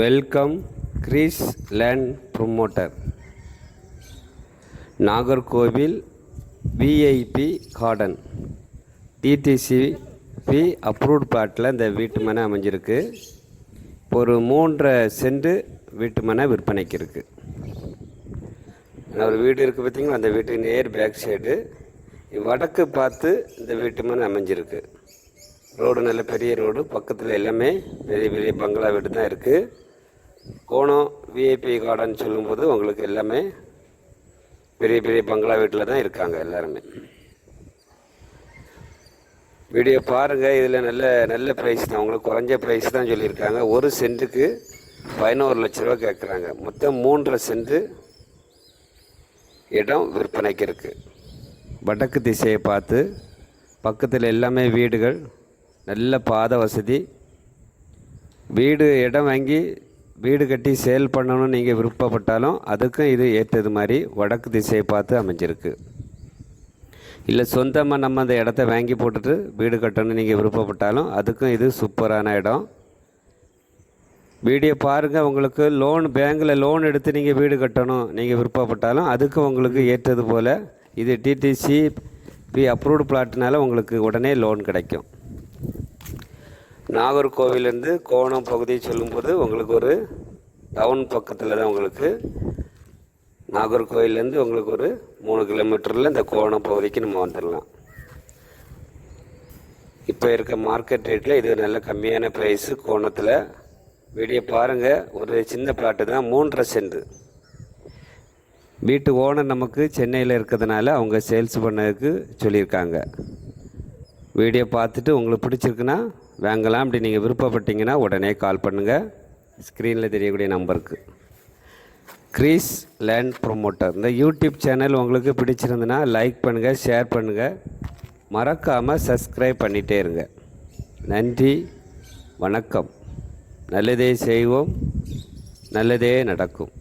Welcome Greece land promoter Nagercoil VIP garden DTCP approved பிளாட்டில் இந்த வீட்டு மனை அமைஞ்சிருக்கு. ஒரு 3.5 சென்ட் வீட்டு மனை விற்பனைக்கு இருக்குது. ஒரு வீடு இருக்குது பார்த்திங்களா, அந்த வீட்டுக்கு நேர் பேக் சைடு வடக்கு பார்த்து இந்த வீட்டு மனை அமைஞ்சிருக்கு. ரோடு நல்ல பெரிய ரோடு, பக்கத்தில் எல்லாமே பெரிய பெரிய பங்களா வீடு தான் இருக்குது. கோணம் விஐபி கார்டன் சொல்லும்போது உங்களுக்கு எல்லாமே பெரிய பெரிய பங்களா வீட்டில் தான் இருக்காங்க எல்லாருமே. வீடியோ பாருங்கள், இதில் நல்ல நல்ல ப்ரைஸ் தான், உங்களுக்கு குறைஞ்ச ப்ரைஸ் தான் சொல்லியிருக்காங்க. 1 சென்ட்டுக்கு 11 லட்ச ரூபா கேட்குறாங்க. மொத்தம் 3.5 சென்ட் இடம் விற்பனைக்கு இருக்குது. வடக்கு திசையை பார்த்து பக்கத்தில் எல்லாமே வீடுகள், நல்ல பாதை வசதி. இடம் வாங்கி வீடு கட்டி சேல் பண்ணணும்னு நீங்கள் விருப்பப்பட்டாலும் அதுக்கும் இது ஏற்றது மாதிரி வடக்கு திசையை பார்த்து அமைஞ்சிருக்கு. இல்லை சொந்தமாக நம்ம அந்த இடத்த வாங்கி போட்டுட்டு வீடு கட்டணும்னு நீங்கள் விருப்பப்பட்டாலும் அதுக்கும் இது சூப்பரான இடம். வீடியோ பாருங்கள். உங்களுக்கு பேங்கில் லோன் எடுத்து நீங்கள் வீடு கட்டணும் நீங்கள் விருப்பப்பட்டாலும் அதுக்கும் உங்களுக்கு ஏற்றது போல் இது டிடிசிபி அப்ரூவ்டு பிளாட்னால உங்களுக்கு உடனே லோன் கிடைக்கும். நாகர்கோவிலேருந்து கோணம் பகுதியை சொல்லும்போது உங்களுக்கு ஒரு டவுன் பக்கத்தில் தான் உங்களுக்கு நாகர்கோவிலேருந்து உங்களுக்கு ஒரு 3 கிலோமீட்டரில் இந்த கோணம் பகுதிக்கு நம்ம வந்துடலாம். இப்போ இருக்க மார்க்கெட் ரேட்டில் இது நல்ல கம்மியான ப்ரைஸு கோணத்தில். வீடியோ பாருங்கள். ஒரு சின்ன பிளாட்டு தான், 3.5 சென்ட். வீட்டு ஓனர் நமக்கு சென்னையில் இருக்கிறதுனால அவங்க சேல்ஸ் பண்ணதுக்கு சொல்லியிருக்காங்க. வீடியோ பார்த்துட்டு உங்களுக்கு பிடிச்சிருக்குன்னா வாங்கலாம். அப்படி நீங்கள் விருப்பப்பட்டீங்கன்னா உடனே கால் பண்ணுங்கள். ஸ்க்ரீனில் தெரியக்கூடிய நம்பருக்கு. கிரீஸ் லேண்ட் ப்ரொமோட்டர் இந்த யூடியூப் சேனல் உங்களுக்கு பிடிச்சிருந்துன்னா லைக் பண்ணுங்கள், ஷேர் பண்ணுங்கள், மறக்காமல் சப்ஸ்கிரைப் பண்ணிகிட்டே இருங்க. நன்றி, வணக்கம். நல்லதே செய்வோம், நல்லதே நடக்கும்.